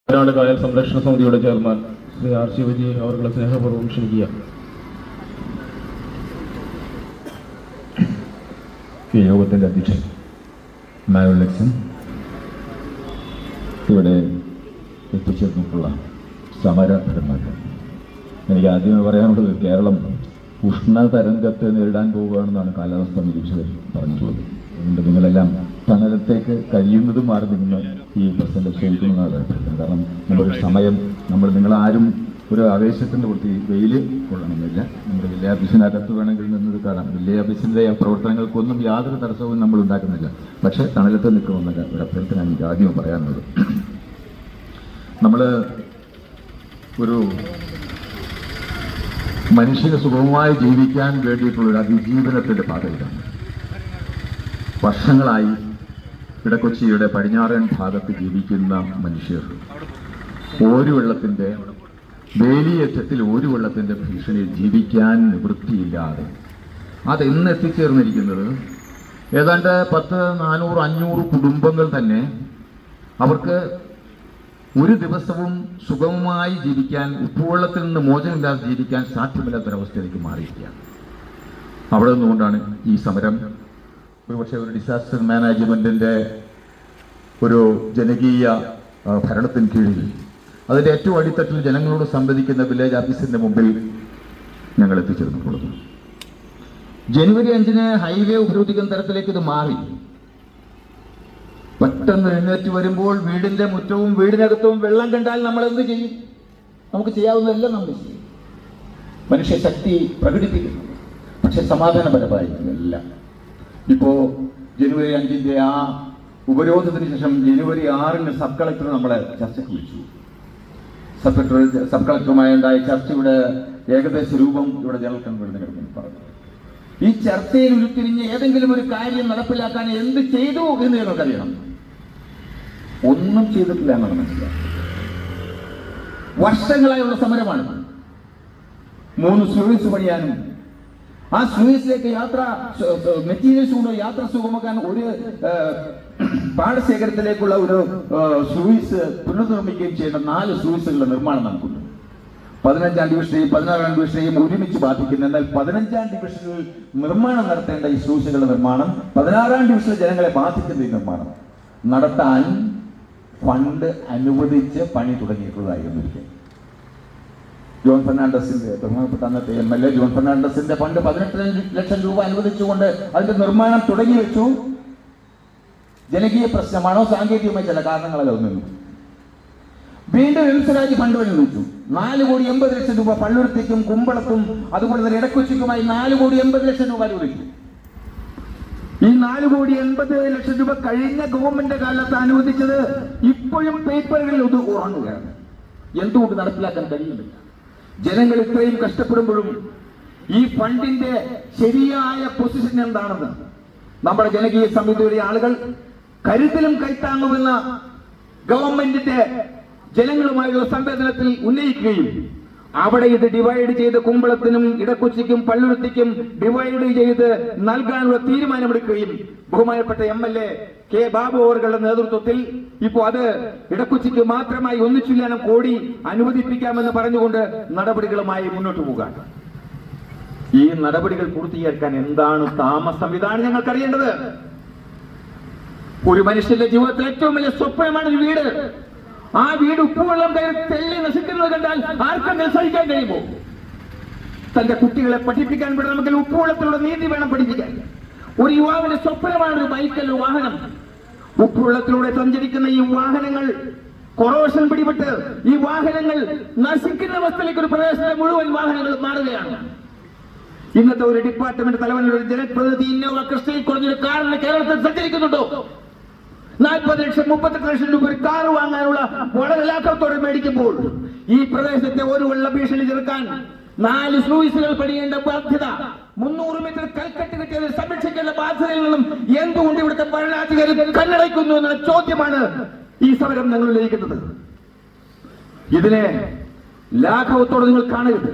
വയനാട് കായൽ സംരക്ഷണ സമിതിയുടെ ചെയർമാൻ ശ്രീ ആർ ശിവജി അവരുടെ സ്നേഹപൂർവ്വം ക്ഷണിക്കുക. ഈ യോഗത്തിൻ്റെ അധ്യക്ഷൻ മാനുവൽ ലക്സൺ, ഇവിടെ എത്തിച്ചേർന്നിട്ടുള്ള സമരഭടന്മാർ, എനിക്ക് ആദ്യമേ പറയാനുള്ളത് കേരളം ഉഷ്ണതരംഗത്തെ നേരിടാൻ പോവുകയാണെന്നാണ് കാലാവസ്ഥാ നിരീക്ഷകർ പറഞ്ഞിട്ടുള്ളത്. അതുകൊണ്ട് നിങ്ങളെല്ലാം തണലത്തേക്ക് കഴിയുന്നതും മാറി നിന്ന് ഈ പ്രശ്നം ക്ഷയിക്കുന്നതാണ്. കാരണം നമ്മുടെ സമയം നിങ്ങളാരും ഒരു ആവേശത്തിൻ്റെ വൃത്തി വെയിൽ കൊള്ളണമെന്നില്ല. നമ്മുടെ വില്ലേജ് വേണമെങ്കിൽ നിന്നത് കാണാം. വില്ലേജ് പ്രവർത്തനങ്ങൾക്കൊന്നും യാതൊരു തടസ്സവും നമ്മൾ ഉണ്ടാക്കുന്നില്ല. പക്ഷേ തണലത്ത് നിൽക്കണമെന്ന ഒരു അഭ്യർത്ഥന എനിക്ക് ആദ്യം പറയാനുള്ളത്. നമ്മൾ ഒരു മനുഷ്യന് സുഗമമായി ജീവിക്കാൻ വേണ്ടിയിട്ടുള്ളൊരു അതിജീവനത്തിൻ്റെ പാതയിലാണ്. വർഷങ്ങളായി ഇടക്കൊച്ചിയുടെ പടിഞ്ഞാറൻ ഭാഗത്ത് ജീവിക്കുന്ന മനുഷ്യർ ഓരുവെള്ളത്തിൻ്റെ വേലിയേറ്റത്തിൽ ഓരുവെള്ളത്തിൻ്റെ ഭീഷണിയിൽ ജീവിക്കാൻ നിവൃത്തിയില്ലാതെ അതെന്ന് എത്തിച്ചേർന്നിരിക്കുന്നത് ഏതാണ്ട് 400-500 കുടുംബങ്ങൾ തന്നെ അവർക്ക് ഒരു ദിവസവും സുഗമമായി ജീവിക്കാൻ, ഉപ്പുവെള്ളത്തിൽ നിന്ന് മോചനമില്ലാതെ ജീവിക്കാൻ സാധ്യമല്ലാത്തൊരവസ്ഥയിലേക്ക് മാറിയിരിക്കുകയാണ്. അവിടെ നിന്നുകൊണ്ടാണ് ഈ സമരം ഒരുപക്ഷെ ഒരു ഡിസാസ്റ്റർ മാനേജ്മെൻറ്റിൻ്റെ ഒരു ജനകീയ ഭരണത്തിന് കീഴിൽ അതിൻ്റെ ഏറ്റവും അടിത്തട്ടിൽ ജനങ്ങളോട് സംവദിക്കുന്ന വില്ലേജ് ഓഫീസിൻ്റെ മുമ്പിൽ ഞങ്ങൾ എത്തിച്ചേർന്നിട്ടുള്ളത്. ജനുവരി 5 ഹൈവേ ഉപരോധിക്കുന്ന തരത്തിലേക്ക് ഇത് മാറി. പെട്ടെന്ന് എഴുന്നേറ്റ് വരുമ്പോൾ വീടിൻ്റെ മുറ്റവും വീടിനകത്തും വെള്ളം കണ്ടാൽ നമ്മൾ എന്ത് ചെയ്യും? നമുക്ക് ചെയ്യാവുന്നതെല്ലാം നമ്മൾ ചെയ്യും. മനുഷ്യശക്തി പ്രകടിപ്പിക്കുന്നു. പക്ഷെ സമാധാനപരമായിരിക്കുന്നില്ല. ഇപ്പോൾ ജനുവരി 5 ആ ഉപരോധത്തിന് ശേഷം ജനുവരി 6 സബ് കളക്ടർ നമ്മളെ ചർച്ചയ്ക്ക് വിളിച്ചു. സബ് കളക്ടറുമായി ഉണ്ടായ ചർച്ചയുടെ ഏകദേശ രൂപം ഇവിടെ ജനറൽ കൺവീനർ പറഞ്ഞു. ഈ ചർച്ചയിൽ ഉരുത്തിരിഞ്ഞ് ഏതെങ്കിലും ഒരു കാര്യം നടപ്പിലാക്കാൻ എന്ത് ചെയ്തു എന്ന് ഞങ്ങൾക്കറിയണം. ഒന്നും ചെയ്തിട്ടില്ല എന്നാണ് മനസ്സിലാക്കുന്നത്. വർഷങ്ങളായുള്ള സമരമാണ്. 3 സ്ലൂയിസ് പണിയാനും ആ സ്ലൂയിസിലേക്ക് മെറ്റീരിയൽസ് കൊണ്ട് യാത്ര സുഗമക്കാൻ ഒരു പാടശേഖരത്തിലേക്കുള്ള ഒരു സ്ലൂയിസ് പുനർനിർമ്മിക്കുകയും ചെയ്യേണ്ട 4 സ്ലൂയിസുകളുടെ നിർമ്മാണം നമുക്കുണ്ട്. 15-ാം ഡിവിഷനെയും 16-ാം ഡിവിഷനെയും ഒരുമിച്ച് ബാധിക്കുന്നു. എന്നാൽ 15-ാം ഡിവിഷനിൽ നിർമ്മാണം നടത്തേണ്ട ഈ സ്ലൂയിസുകളുടെ നിർമ്മാണം 16-ാം ഡിവിഷനിലെ ജനങ്ങളെ ബാധിക്കുന്ന ഈ നിർമ്മാണം നടത്താൻ ഫണ്ട് അനുവദിച്ച് പണി തുടങ്ങിയിട്ടുള്ളതായിരുന്നു. ജോൺ ഫെർണാണ്ടസിന്റെ ബഹുമാനപ്പെട്ട അന്നത്തെ MLA ജോൺ ഫെർണാണ്ടസിന്റെ ഫണ്ട് 18 ലക്ഷം രൂപ അനുവദിച്ചുകൊണ്ട് അതിന്റെ നിർമ്മാണം തുടങ്ങി വെച്ചു. ജനകീയ പ്രശ്നമാണോ സാങ്കേതികമായ ചില കാരണങ്ങളല്ല ഒന്നും. വീണ്ടും എംസരാജ് ഫണ്ട് അനുവദിച്ചു. 4,80,00,000 രൂപ പള്ളുരുത്തിക്കും കുമ്പളത്തും അതുപോലെ തന്നെ ഇടക്കൊച്ചിക്കുമായി 4,80,00,000 രൂപ അനുവദിച്ചു. ഈ 4,80,00,000 രൂപ കഴിഞ്ഞ ഗവൺമെന്റ് കാലത്ത് അനുവദിച്ചത് ഇപ്പോഴും പേപ്പറുകളിൽ ഉറങ്ങുകയാണ്. എന്തുകൊണ്ട് നടപ്പിലാക്കാൻ കഴിയുന്നില്ല? ജനങ്ങൾ ഇത്രയും കഷ്ടപ്പെടുമ്പോഴും ഈ ഫണ്ടിന്റെ ശരിയായ പൊസിഷൻ എന്താണെന്ന് നമ്മുടെ ജനകീയ സമിതിയുടെ ആളുകൾ കരുതലും കൈത്താങ്ങുമെന്ന ഗവൺമെന്റിന്റെ ജനങ്ങളുമായുള്ള സംവേദനത്തിൽ ഉന്നയിക്കുകയും അവിടെ ഇത് ഡിവൈഡ് ചെയ്ത് കുമ്പളത്തിനും ഇടക്കൊച്ചിക്കും പള്ളുരുത്തിക്കും ഡിവൈഡ് ചെയ്ത് നൽകാനുള്ള തീരുമാനമെടുക്കുകയും ബഹുമാനപ്പെട്ട MLA കെ ബാബു അവരുടെ നേതൃത്വത്തിൽ ഇപ്പോൾ അത് ഇടക്കൊച്ചിക്ക് മാത്രമായി 1 കോടി അനുവദിപ്പിക്കാമെന്ന് പറഞ്ഞുകൊണ്ട് നടപടികളുമായി മുന്നോട്ട് പോകാൻ. ഈ നടപടികൾ പൂർത്തീകരിക്കാൻ എന്താണ് താമസം? ഇതാണ് ഞങ്ങൾക്കറിയേണ്ടത്. ഒരു മനുഷ്യന്റെ ജീവിതത്തിൽ ഏറ്റവും വലിയ സ്വപ്നമാണ് ഒരു വീട്. ആ വീട് ഉപ്പുവെള്ളം കയറി തെള്ളി നശിക്കുന്നത് കണ്ടാൽ ആർക്കെങ്കിലും സഹിക്കാൻ കഴിയുമോ? തന്റെ കുട്ടികളെ പഠിപ്പിക്കാൻ വേണ്ടി നമുക്ക് ഉപ്പുവെള്ളത്തിലൂടെ നീതി വേണം പഠിപ്പിക്കാൻ. ഒരു യുവാവിന്റെ സ്വപ്നമാണ് ഒരു ബൈക്കൽ വാഹനം. ഉപ്പുവെള്ളത്തിലൂടെ സഞ്ചരിക്കുന്ന ഈ വാഹനങ്ങൾ കൊറോഷൻ പിടിപെട്ട് ഈ വാഹനങ്ങൾ നശിക്കുന്ന അവസ്ഥയിലേക്ക് ഒരു പ്രദേശത്തെ മുഴുവൻ വാഹനങ്ങൾ മാറുകയാണ്. ഇന്നത്തെ ഒരു ഡിപ്പാർട്ട്മെന്റ് തലവനൊരു ജനപ്രതിനിധി ഇന്നോവ ക്രിസ്റ്റയിൽ കുറഞ്ഞൊരു കാറിന് കേരളത്തിൽ സഞ്ചരിക്കുന്നുണ്ടോ? 40 ലക്ഷം 38 ലക്ഷം രൂപ ഒരു കാർ വാങ്ങാനുള്ള വളരെ ലാഘവത്തോടെ മേടിക്കുമ്പോൾ ഈ പ്രദേശത്തെ ഒരു വെള്ള ഭീഷണി ചെറുക്കാൻ 4 സ്ലൂയിസുകൾ പണിയേണ്ട ബാധ്യത, 300 മീറ്റർ കൽക്കെട്ട് കിട്ടിയത് സംരക്ഷിക്കേണ്ട ബാധ്യതയിൽ നിന്നും എന്തുകൊണ്ട് ഇവിടുത്തെ ഭരണാധികാരി കണ്ണടയ്ക്കുന്നു എന്നുള്ള ചോദ്യമാണ് ഈ സമരം ഞങ്ങൾ ഉന്നയിക്കുന്നത്. ഇതിനെ ലാഘവത്തോടെ നിങ്ങൾ കാണരുത്.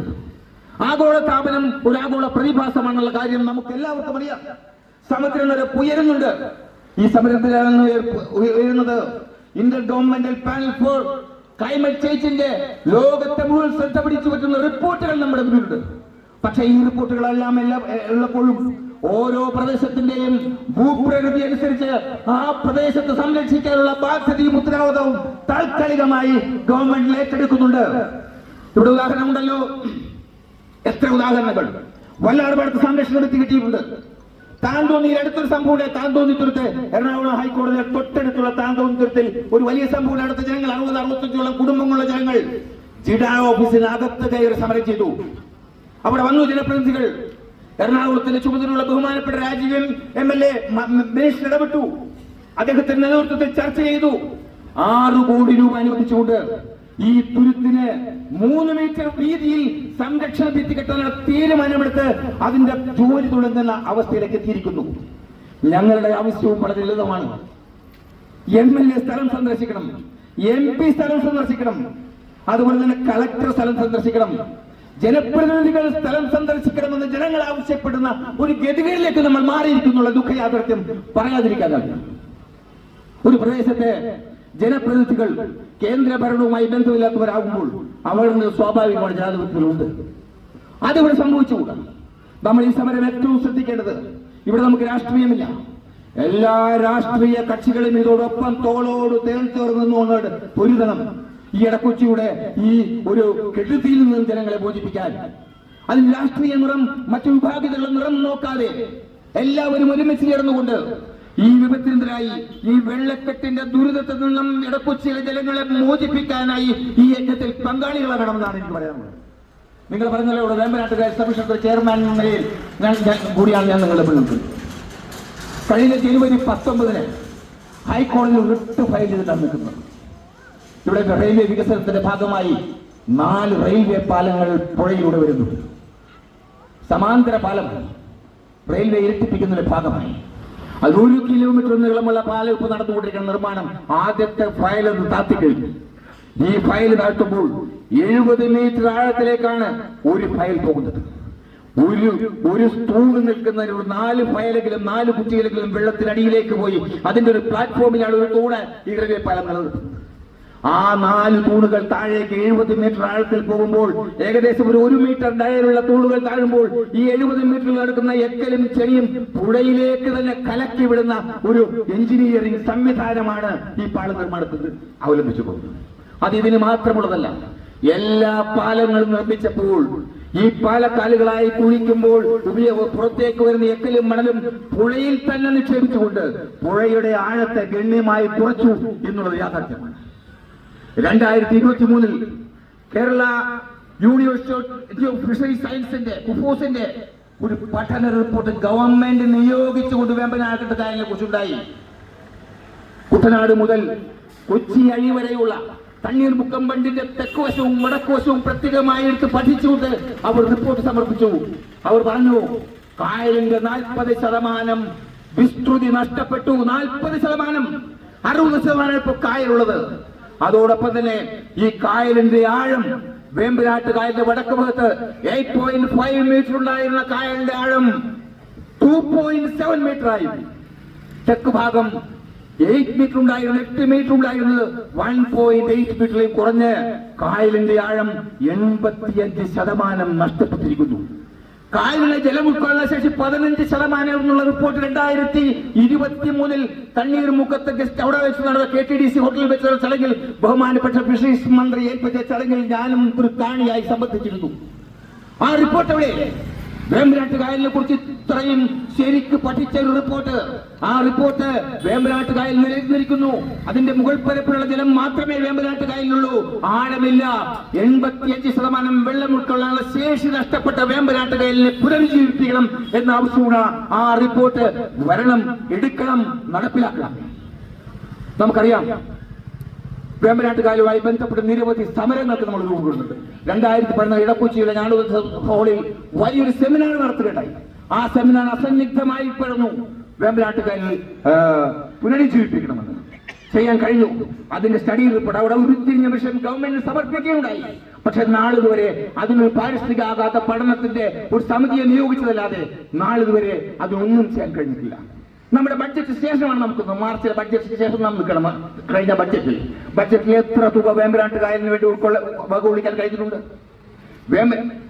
ആഗോള താപനം ഒരു ആഗോള പ്രതിഭാസമാണെന്നുള്ള കാര്യം നമുക്ക് എല്ലാവർക്കും അറിയാം. സമുദ്രനിരപ്പ് ഉയരുന്നുണ്ട്. ഈ സമരത്തിലാണ് ഉയരുന്നത് inter governmental panel for climate ചേഞ്ചിന്റെ ലോകത്തെ മുഴുവൻ ശ്രദ്ധ പിടിച്ചു പറ്റുന്ന റിപ്പോർട്ടുകൾ നമ്മുടെ മുന്നിലുണ്ട്. പക്ഷേ ഈ റിപ്പോർട്ടുകളെല്ലാം ഉള്ളപ്പോഴും ഓരോ പ്രദേശത്തിന്റെയും ഭൂപ്രകൃതി അനുസരിച്ച് ആ പ്രദേശത്ത് സംരക്ഷിക്കാനുള്ള ബാധ്യതയും ഉത്തരവാദിത്തവും താൽക്കാലികമായി ഗവൺമെന്റ് ഏറ്റെടുക്കുന്നുണ്ട്. ഇവിടെ ഉദാഹരണമുണ്ടല്ലോ, എത്ര ഉദാഹരണങ്ങൾ. വല്ലാർപാടത്ത് സംരക്ഷണം എത്തി കിട്ടിയിട്ടുണ്ട്. താന്തോന്നിയിൽ അടുത്തൊരു സംഭവം, താന്തോന്നി തുരുത്ത്, എറണാകുളം ഹൈക്കോടതിയുടെ തൊട്ടടുത്തുള്ള താന്തോന്നി തുരുത്തിൽ ഒരു വലിയ സംഭവം. അടുത്ത ജനങ്ങൾ 60-65 കുടുംബങ്ങളുള്ള ജനങ്ങൾ ജിഡാ ഓഫീസിനകത്ത് കയറി സമരം ചെയ്തു. അവിടെ വന്നു ജനപ്രതിനിധികൾ. എറണാകുളത്തിന്റെ ചുമതലയുള്ള ബഹുമാനപ്പെട്ട രാജീവൻ MLA മിനിസ്റ്റർ ഇടപെട്ടു. അദ്ദേഹത്തിന്റെ നേതൃത്വത്തിൽ ചർച്ച ചെയ്തു. 6 കോടി രൂപ അനുവദിച്ചുകൊണ്ട് ഈ തുരുത്തിന് 3 മീറ്റർ വീതിയിൽ സംരക്ഷണ ഭിത്തി കെട്ടാനുള്ള തീരുമാനമെടുത്ത് അതിന്റെ ജോലി തുടങ്ങുന്ന അവസ്ഥയിലേക്ക് എത്തിയിരിക്കുന്നു. ഞങ്ങളുടെ ആവശ്യവും വളരെ ലളിതമാണ്. MLA സ്ഥലം സന്ദർശിക്കണം, MP സ്ഥലം സന്ദർശിക്കണം, അതുപോലെ തന്നെ കളക്ടർ സ്ഥലം സന്ദർശിക്കണം, ജനപ്രതിനിധികൾ സ്ഥലം സന്ദർശിക്കണമെന്ന് ജനങ്ങൾ ആവശ്യപ്പെടുന്ന ഒരു ഗതികളിലേക്ക് നമ്മൾ മാറിയിരിക്കുന്നുള്ള ദുഃഖയാഥാർത്ഥ്യം പറയാതിരിക്കാനാണ്. ഒരു പ്രദേശത്തെ ജനപ്രതിനിധികൾ കേന്ദ്ര ഭരണവുമായി ബന്ധമില്ലാത്തവരാകുമ്പോൾ അവരുടെ സ്വാഭാവികമായ ജനാധിപത്യമുണ്ട്. അതിവിടെ സംഭവിച്ചുകൂടാ. നമ്മൾ ഈ സമരം ഏറ്റവും ശ്രദ്ധിക്കേണ്ടത്, ഇവിടെ നമുക്ക് രാഷ്ട്രീയമില്ല. എല്ലാ രാഷ്ട്രീയ കക്ഷികളും ഇതോടൊപ്പം തോളോട് തേർന്നുകൊണ്ട് പൊരുതണം. ഈ ഇടക്കൊച്ചിയുടെ ഈ ഒരു കെടുതിയിൽ നിന്നും ജനങ്ങളെ ബോധിപ്പിക്കാൻ. അതിൽ രാഷ്ട്രീയ നിറം, മറ്റു വിഭാഗത്തിലുള്ള നിറം നോക്കാതെ എല്ലാവരും ഒരുമിച്ച് ചേർന്നുകൊണ്ട് ഈ വിപത്തിനെതിരായി, ഈ വെള്ളക്കെട്ടിന്റെ ദുരിതത്തിൽ നിന്നും ഇടക്കൊച്ചിയിലെ ജനങ്ങളെ മോചിപ്പിക്കാനായി ഈ യജ്ഞത്തിൽ പങ്കാളികളാകണമെന്നാണ് എനിക്ക് പറയാനുള്ളത്. നിങ്ങൾ പറഞ്ഞല്ലോ, ഇവിടെ വേമ്പനാട്ടുകാർ സമിഷന്റെ ചെയർമാൻ എന്ന നിലയിൽ കൂടിയാണ് ഞാൻ നിങ്ങളുടെ മുന്നിൽ. കഴിഞ്ഞ ജനുവരി 19 ഹൈക്കോടതിയിൽ റിട്ട് ഫയൽ ചെയ്തിട്ടാണ് നിൽക്കുന്നത്. ഇവിടെ റെയിൽവേ വികസനത്തിന്റെ ഭാഗമായി 4 റെയിൽവേ പാലങ്ങൾ പുഴയിലൂടെ വരുന്നു. സമാന്തര പാലം റെയിൽവേ ഇരട്ടിപ്പിക്കുന്നതിന്റെ ഭാഗമായി അത് 1 കിലോമീറ്റർ നീളമുള്ള പാലം ഇപ്പോൾ നടന്നുകൊണ്ടിരിക്കുന്ന നിർമ്മാണം. ആദ്യത്തെ ഫയൽ ഒന്ന് താത്തിക്കഴിഞ്ഞു. ഈ ഫയൽ താഴ്ത്തുമ്പോൾ 70 മീറ്റർ ആഴത്തിലേക്കാണ് ഒരു ഫയൽ പോകുന്നത്. ഒരു തൂണ് നിൽക്കുന്നതിന് ഒരു 4 ഫയലെങ്കിലും 4 കുറ്റികളെങ്കിലും വെള്ളത്തിനടിയിലേക്ക് പോയി അതിന്റെ ഒരു പ്ലാറ്റ്ഫോമിലാണ് ഒരു തൂണ് ഈ റെയിൽവേ പാലം നിലനിർത്തുന്നത്. ആ 4 തൂണുകൾ താഴേക്ക് 70 മീറ്റർ ആഴത്തിൽ പോകുമ്പോൾ ഏകദേശം ഒരു 1 മീറ്റർ ഡയറുള്ള തൂണുകൾ താഴുമ്പോൾ ഈ 70 മീറ്ററിൽ നടക്കുന്ന എക്കലും ചെളിയും പുഴയിലേക്ക് തന്നെ കലക്കി വിടുന്ന ഒരു എഞ്ചിനീയറിംഗ് സംവിധാനമാണ് ഈ പാല നിർമ്മാണത്തിൽ അവലംബിച്ചു പോകുന്നത്. അത് ഇതിന് മാത്രമുള്ളതല്ല. എല്ലാ പാലങ്ങളും നിർമ്മിച്ചപ്പോൾ ഈ പാലക്കാലുകളായി കുഴിക്കുമ്പോൾ പുറത്തേക്ക് വരുന്ന എക്കലും മണലും പുഴയിൽ തന്നെ നിക്ഷേപിച്ചുകൊണ്ട് പുഴയുടെ ആഴത്തെ ഗണ്യമായി കുറച്ചു എന്നുള്ളത് യാഥാർത്ഥ്യമാണ്. 2023 കേരള യൂണിവേഴ്സിറ്റി ഓഫ് ഫിഷറീസ് സയൻസിന്റെ കുഫോസിന്റെ ഒരു പഠന റിപ്പോർട്ട് ഗവൺമെന്റ് നിയോഗിച്ചുകൊണ്ട് വേമ്പനാട്ട് കായലിനെ കുറിച്ചുണ്ടായി. കുട്ടനാട് മുതൽ കൊച്ചി അഴി വരെയുള്ള തണ്ണീർമുക്കം ബണ്ടിന്റെ തെക്കുവശവും വടക്കുവശവും പ്രത്യേകമായി എടുത്ത് പഠിച്ചുകൊണ്ട് അവർ റിപ്പോർട്ട് സമർപ്പിച്ചു. അവർ പറഞ്ഞു, കായലിന്റെ 40% വിസ്തൃതി നഷ്ടപ്പെട്ടു. 40%, 60% ഇപ്പോൾ കായലുള്ളത്. അതോടൊപ്പം തന്നെ ഈ കായലിന്റെ ആഴം, വേമ്പനാട്ട് കായലിന്റെ വടക്ക് ഭാഗത്ത് 8.5 മീറ്റർ ഉണ്ടായിരുന്ന കായലിന്റെ ആഴം 2.7 മീറ്റർ ആയി. തെക്ക് ഭാഗം 8 മീറ്റർ ഉണ്ടായിരുന്നു, 8 മീറ്റർ ഉണ്ടായിരുന്നത് 1.8 മീറ്ററിൽ കുറഞ്ഞ് കായലിന്റെ ആഴം 85% നഷ്ടപ്പെട്ടിരിക്കുന്നു. കായലിലെ ജലം ഉൾക്കൊള്ളുന്ന ശേഷി 15% എന്നുള്ള റിപ്പോർട്ട് 2023 തണ്ണീർമുക്കത്ത് ഗസ്റ്റ് അവിടെ വെച്ച് നടന്ന KTDC ഹോട്ടലിൽ വെച്ച ചടങ്ങിൽ ബഹുമാനപ്പെട്ട ഫിഷറീസ് മന്ത്രി ഏൽപ്പിച്ച ചടങ്ങിൽ ഞാനും ഒരു കാണിയായി സംബന്ധിച്ചിരുന്നു. ആ റിപ്പോർട്ട് എവിടെ? വേമ്പനാട്ട് കായലിനെ കുറിച്ച് ഇത്രയും ശരിക്ക് പഠിച്ച ഒരു റിപ്പോർട്ട്. ആ റിപ്പോർട്ട് വേമ്പനാട്ട് കായൽ നിലനിൽക്കുന്നു. അതിന്റെ മുകൾ പരപ്പിലുള്ള ജലം മാത്രമേ വേമ്പനാട്ട് കായലിനുള്ളൂ. ആഴമില്ല. 85% വെള്ളം ഉൾക്കൊള്ളാനുള്ള ശേഷി നഷ്ടപ്പെട്ട വേമ്പനാട്ട് കായലിനെ പുനരുജ്ജീവിപ്പിക്കണം എന്ന ആവശ്യമാണ്. ആ റിപ്പോർട്ട് വരണം, എടുക്കണം, നടപ്പിലാക്കണം. നമുക്കറിയാം, വേമ്പനാട്ടുകാലുമായി ബന്ധപ്പെട്ട് നിരവധി സമരങ്ങൾക്ക് നമ്മൾ രൂപം കൊടുക്കുന്നുണ്ട്. 2014 ഇടക്കൊച്ചിയിലെ ഞാനുദ്ധ ഹാളിൽ വലിയൊരു സെമിനാർ നടത്തുകയുണ്ടായി. ആ സെമിനാർ അസന്നിഗ്ധമായി പറഞ്ഞു വേമ്പനാട്ടുകാലിൽ പുനരുജ്ജീവിപ്പിക്കണമെന്ന്. ചെയ്യാൻ കഴിഞ്ഞു. അതിന്റെ സ്റ്റഡി റിപ്പോർട്ട് അവിടെ ഉരുത്തിരിഞ്ഞ വിഷയം ഗവൺമെന്റിന് സമർപ്പിക്കുകയുണ്ടായി. പക്ഷെ നാളിതുവരെ അതിനൊരു പാരിസ്ഥിതികാഘാത പഠനത്തിന്റെ ഒരു സമിതിയെ നിയോഗിച്ചതല്ലാതെ നാളിതുവരെ അതിനൊന്നും ചെയ്യാൻ കഴിഞ്ഞിട്ടില്ല. നമ്മുടെ ബഡ്ജറ്റ് ശേഷമാണ് നമുക്ക് മാർച്ചിലെ ബഡ്ജറ്റ് ശേഷം നാം നിൽക്കണം. കഴിഞ്ഞ ബഡ്ജറ്റിൽ എത്ര തുക വേമ്പനാട്ട് കായലിന് വേണ്ടി വകകൊള്ളിക്കാൻ കഴിഞ്ഞിട്ടുണ്ട്?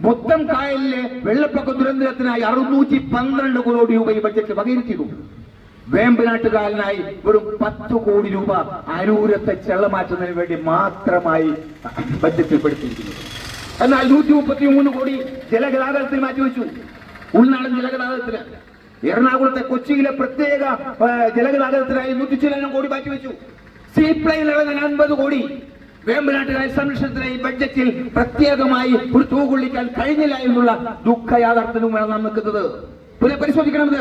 മൊത്തം കായലിലെ വെള്ളപ്പൊക്ക ദുരന്തത്തിനായി 612 കോടി രൂപ ഈ ബഡ്ജറ്റ് വകയിരുത്തിയിട്ടുണ്ട്. വേമ്പനാട്ട് കായലിനായി വെറും 10 കോടി രൂപ അരൂരത്തെ ചെള്ളമാറ്റുന്നതിന് വേണ്ടി മാത്രമായി ബഡ്ജറ്റിൽ പെടുത്തിയിരിക്കുന്നു. എന്നാൽ 133 കോടി ജലഗതാഗതത്തിൽ മാറ്റിവെച്ചു. ഉൾനാടൻ ജലഗതാഗതത്തിന് എറണാകുളത്തെ കൊച്ചിയിലെ പ്രത്യേക ജലഗതാഗതത്തിനായി 100 കോടി മാറ്റിവെച്ചു. സീപ്ലൈൻ 50 കോടി വേമ്പനാട്ടുകായൽ സംരക്ഷണത്തിനായി ബഡ്ജറ്റിൽ പ്രത്യേകമായി ഒരു തൂകൊള്ളിക്കാൻ കഴിഞ്ഞില്ല എന്നുള്ള ദുഃഖ യാഥാർത്ഥ്യവുമാണ് നാം നിൽക്കുന്നത്. പുനഃപരിശോധിക്കണത്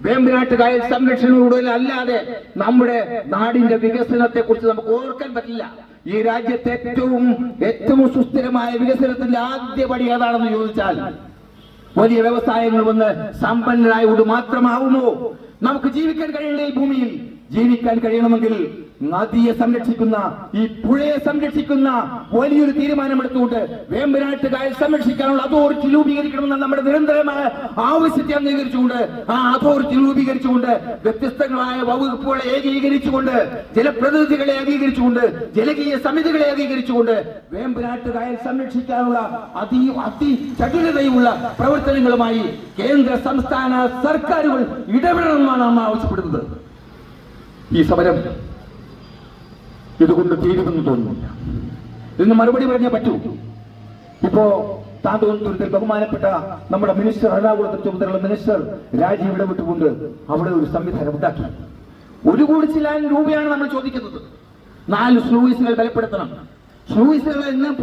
വേമ്പനാട്ടുകായൽ സംരക്ഷണത്തിലൂടെ അല്ലാതെ നമ്മുടെ നാടിന്റെ വികസനത്തെ കുറിച്ച് നമുക്ക് ഓർക്കാൻ പറ്റില്ല. ഈ രാജ്യത്തെ ഏറ്റവും സുസ്ഥിരമായ വികസനത്തിന്റെ ആദ്യ പടി ഏതാണെന്ന് ചോദിച്ചാൽ വലിയ വ്യവസായങ്ങൾ വന്ന് സമ്പന്നരായോട് മാത്രമാവുമോ? നമുക്ക് ജീവിക്കാൻ കഴിയേണ്ട ഈ ഭൂമിയിൽ ജീവിക്കാൻ കഴിയണമെങ്കിൽ നദിയെ സംരക്ഷിക്കുന്ന, ഈ പുഴയെ സംരക്ഷിക്കുന്ന വലിയൊരു തീരുമാനമെടുത്തുകൊണ്ട് വേമ്പനാട്ട് കായൽ സംരക്ഷിക്കാനുള്ള അതോറിറ്റി രൂപീകരിക്കണമെന്ന നമ്മുടെ നിരന്തരമായ ആവശ്യത്തെ അംഗീകരിച്ചുകൊണ്ട്, ആ അതോറിറ്റി രൂപീകരിച്ചുകൊണ്ട് വ്യത്യസ്തങ്ങളായ വകുപ്പുകളെ ഏകീകരിച്ചുകൊണ്ട്, ജലപ്രതിനിധികളെ ഏകീകരിച്ചുകൊണ്ട്, ജലകീയ സമിതികളെ ഏകീകരിച്ചുകൊണ്ട് വേമ്പനാട്ട് കായൽ സംരക്ഷിക്കാനുള്ള അതിചടുലതയുള്ള പ്രവർത്തനങ്ങളുമായി കേന്ദ്ര സംസ്ഥാന സർക്കാരുകൾ ഇടപെടണമെന്നാണ് നാം ആവശ്യപ്പെടുന്നത്. ഈ സമരം ഇതുകൊണ്ട് തീരുമെന്ന് തോന്നുന്നില്ല. ഇതിന് മറുപടി പറഞ്ഞേ പറ്റൂ. ഇപ്പോ താന്തോന്നൂരിൽ ബഹുമാനപ്പെട്ട നമ്മുടെ മിനിസ്റ്റർ, എറണാകുളത്തെ ചുമതലയുള്ള മിനിസ്റ്റർ രാജീവ് ഇടപെട്ടുകൊണ്ട് അവിടെ ഒരു സംവിധാനം ഉണ്ടാക്കി. 1 കോടി ചില്ലാൻ രൂപയാണ് നമ്മൾ ചോദിക്കുന്നത്. 4 സ്ലൂയിസുകൾ ബലപ്പെടുത്തണം. സ്ലൂയിസുകൾ എല്ലാം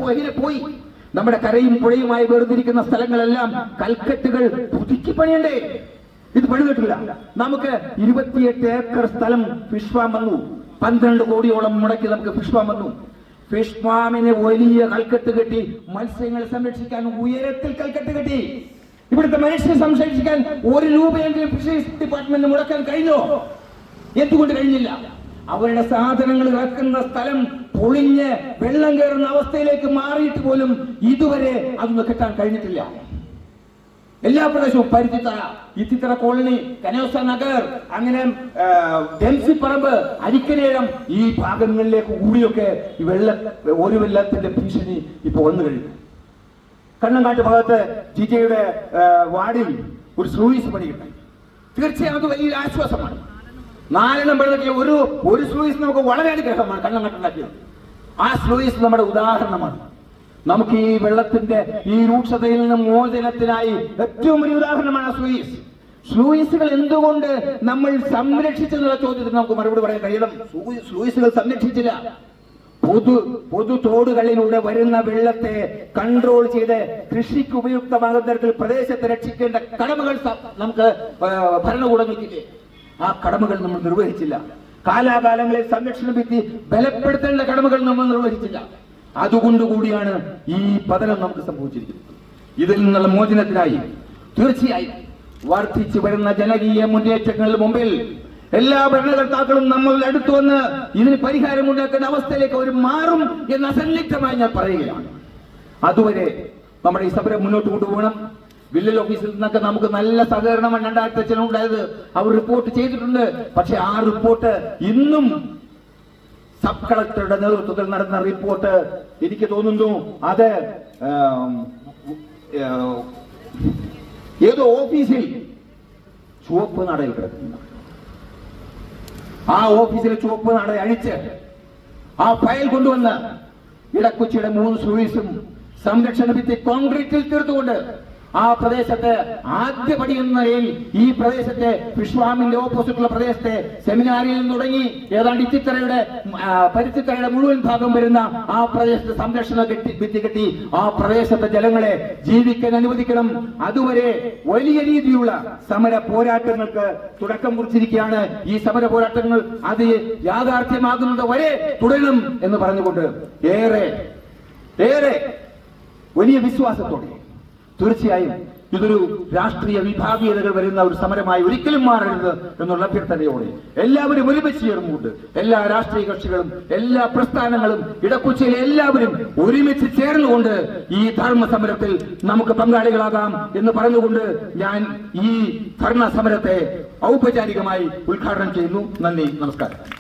പോയി നമ്മുടെ കരയും പുഴയുമായി വേർതിരിക്കുന്ന സ്ഥലങ്ങളെല്ലാം കൽക്കെട്ടുകൾ പുതുക്കി പണിയണ്ടേ? ഇത് പണിതിട്ടില്ല. നമുക്ക് 28 ഏക്കർ സ്ഥലം ഫിഷ് ഫാം വന്നു. 12 കോടിയോളം മുടക്കി നമുക്ക് ഫിഷ് ഫാം വന്നു. ഫിഷ് ഫാമിന് വലിയ കൽക്കെട്ട് കെട്ടി മത്സ്യങ്ങളെ സംരക്ഷിക്കാൻ ഉയരത്തിൽ കൽക്കെട്ട് കെട്ടി. ഇവിടുത്തെ മനുഷ്യനെ സംരക്ഷിക്കാൻ 1 രൂപയെങ്കിലും ഫിഷറീസ് ഡിപ്പാർട്ട്മെന്റ് മുടക്കാൻ കഴിഞ്ഞോ? എന്തുകൊണ്ട് കഴിഞ്ഞില്ല? അവരുടെ സാധനങ്ങൾ ഇറക്കുന്ന സ്ഥലം പൊളിഞ്ഞ് വെള്ളം കയറുന്ന അവസ്ഥയിലേക്ക് മാറിയിട്ട് പോലും ഇതുവരെ അതൊന്നും കെട്ടാൻ കഴിഞ്ഞിട്ടില്ല. എല്ലാ പ്രദേശവും പരുത്തിത്തറ, ഇത്തിത്തറ കോളനി, കനോസ നഗർ, അങ്ങനെ ഡെംസിപ്പറമ്പ്, അരിക്കനേഴം, ഈ ഭാഗങ്ങളിലേക്ക് കൂടിയൊക്കെ ഈ ഒരു വെള്ളത്തിന്റെ ഭീഷണി ഇപ്പൊ വന്നു കഴിഞ്ഞു. കണ്ണങ്കാട്ട് ഭാഗത്ത് ജിജയുടെ വാർഡിൽ ഒരു സ്ലൂയിസ് പണിയുണ്ടായി. തീർച്ചയായും അത് വലിയൊരു ആശ്വാസമാണ്. 4 വെള്ളത്തിൽ ഒരു സ്ലൂയിസ് നമുക്ക് വളരെ അനുഗ്രഹമാണ് കണ്ണങ്കാട്ടുണ്ടാക്കിയത്. ആ സ്ലൂയിസ് നമ്മുടെ ഉദാഹരണമാണ്. നമുക്ക് ഈ വെള്ളത്തിന്റെ ഈ രൂക്ഷതയിൽ നിന്ന് മോചനത്തിനായി ഏറ്റവും വലിയ ഉദാഹരണമാണ് സ്ലൂയിസുകൾ. എന്തുകൊണ്ട് നമ്മൾ സംരക്ഷിച്ചെന്നുള്ള ചോദ്യത്തിന് നമുക്ക് മറുപടി പറയാൻ കഴിയണം. സ്ലൂയിസുകൾ സംരക്ഷിച്ചില്ല. പൊതു തോടുകളിലൂടെ വരുന്ന വെള്ളത്തെ കൺട്രോൾ ചെയ്ത് കൃഷിക്ക് ഉപയുക്തമാകുന്ന തരത്തിൽ പ്രദേശത്തെ രക്ഷിക്കേണ്ട കടമകൾ നമുക്ക് ഭരണകൂടങ്ങൾക്കില്ലേ? ആ കടമകൾ നമ്മൾ നിർവഹിച്ചില്ല. കാലാകാലങ്ങളിൽ സംരക്ഷണ ഭിത്തി ബലപ്പെടുത്തേണ്ട കടമകൾ നമ്മൾ നിർവഹിച്ചില്ല. അതുകൊണ്ടുകൂടിയാണ് ഈ പതനം നമുക്ക് സംഭവിച്ചിരിക്കുന്നത്. ഇതിൽ നിന്നുള്ള മോചനത്തിനായി തീർച്ചയായും വർദ്ധിച്ചു വരുന്ന ജനകീയ മുന്നേറ്റങ്ങളുടെ മുമ്പിൽ എല്ലാ ഭരണകർത്താക്കളും നമ്മൾ അടുത്തു വന്ന് ഇതിന് പരിഹാരമുണ്ടാക്കേണ്ട അവസ്ഥയിലേക്ക് അവർ മാറും എന്ന് അസന്നിഗ്ധമായി ഞാൻ പറയുകയാണ്. അതുവരെ നമ്മുടെ ഈ സമരം മുന്നോട്ട് കൊണ്ടുപോകണം. വില്ലേജ് ഓഫീസിൽ നിന്നൊക്കെ നമുക്ക് നല്ല സഹകരണമാണ് 2008 ഉണ്ടായത്. അവർ റിപ്പോർട്ട് ചെയ്തിട്ടുണ്ട്. പക്ഷെ ആ റിപ്പോർട്ട് ഇന്നും സബ് കളക്ടറുടെ നേതൃത്വത്തിൽ നടന്ന റിപ്പോർട്ട് എനിക്ക് തോന്നുന്നു അത് ഏതോ ഓഫീസിൽ ചുവപ്പ് നടയിൽ കിടക്കുന്നു. ആ ഓഫീസിലെ ചുവപ്പ് നട അഴിച്ച് ആ ഫയൽ കൊണ്ടുവന്ന് ഇടക്കൊച്ചിയുടെ 3 സ്ലൂയിസും സംരക്ഷണ ഭിത്തി കോൺക്രീറ്റിൽ തീർത്തുകൊണ്ട് ആ പ്രദേശത്ത് ആദ്യപടി എന്ന നിലയിൽ ഈ പ്രദേശത്തെ ഫിഷ് ഫാമിന്റെ ഓപ്പോസിറ്റുള്ള പ്രദേശത്തെ സെമിനാരിൽ നിന്ന് തുടങ്ങി ഏതാണ്ട് ഇത്തിത്തറയുടെ പരുത്തിത്തറയുടെ മുഴുവൻ ഭാഗം വരുന്ന ആ പ്രദേശത്തെ സംരക്ഷണ ഭിത്തി കെട്ടി ആ പ്രദേശത്തെ ജനങ്ങളെ ജീവിക്കാൻ അനുവദിക്കണം. അതുവരെ വലിയ രീതിയിലുള്ള സമര പോരാട്ടങ്ങൾക്ക് തുടക്കം കുറിച്ചിരിക്കുകയാണ്. ഈ സമര പോരാട്ടങ്ങൾ അത് യാഥാർത്ഥ്യമാകുന്നത് വരെ തുടരണം എന്ന് പറഞ്ഞുകൊണ്ട് ഏറെ വലിയ വിശ്വാസത്തോടെ തീർച്ചയായും ഇതൊരു രാഷ്ട്രീയ വിഭാഗീയതകൾ വരുന്ന ഒരു സമരമായി ഒരിക്കലും മാറരുത് എന്നുള്ള അഭ്യർത്ഥനയോടെ എല്ലാവരും ഒരുമിച്ച് ചേർന്നുകൊണ്ട് എല്ലാ രാഷ്ട്രീയ കക്ഷികളും എല്ലാ പ്രസ്ഥാനങ്ങളും ഇടക്കൊച്ചിയിലെ എല്ലാവരും ഒരുമിച്ച് ചേർന്നുകൊണ്ട് ഈ ധർമ്മ സമരത്തിൽ നമുക്ക് പങ്കാളികളാകാം എന്ന് പറഞ്ഞുകൊണ്ട് ഞാൻ ഈ ധർണ സമരത്തെ ഔപചാരികമായി ഉദ്ഘാടനം ചെയ്യുന്നു. നന്ദി, നമസ്കാരം.